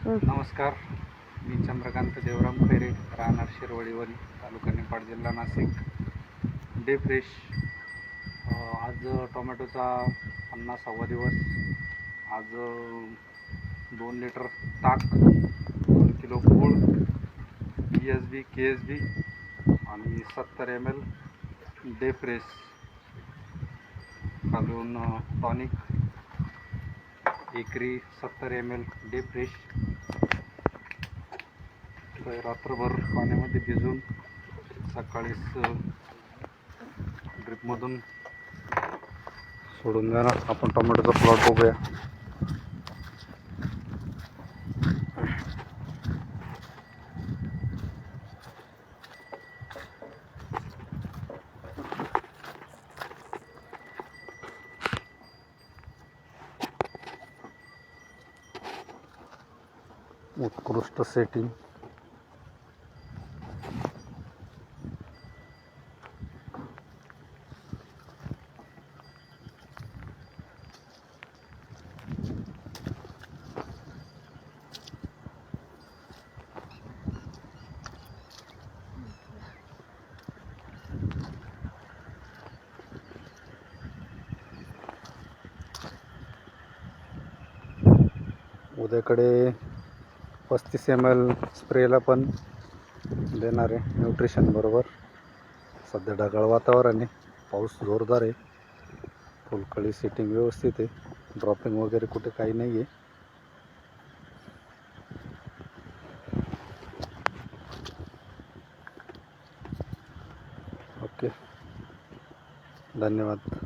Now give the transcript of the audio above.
नमस्कार, मी चंद्रकांत देवराम खैरे, राहणार शिरवळीवली, तालुका निफाड, जिल्हा नाशिक. Day fresh. आज टोमॅटोचा 50वा दिवस. आज 2 लिटर ताक, 2 किलो गूळ, ESB KSB आणि 70 ml डे फ्रेश, अजून टॉनिक एकरी 70 ml डे फ्रेश. रात्रभर पाण्यामध्ये भिजवून सकाळीच ड्रिपमधून सोडून द्या. आपण टोमॅटोचा प्लॉट बघूया. उत्कृष्ट सेटिंग. उद्याकडे 35 ml स्प्रेला पण देणार आहे न्यूट्रिशन बरोबर. सध्या ढगाळ वातावरण आहे, पाऊस जोरदार आहे, फुलकळी सेटिंग व्यवस्थित आहे, ड्रॉपिंग वगैरे कुठे काही नाही आहे. ओके, धन्यवाद.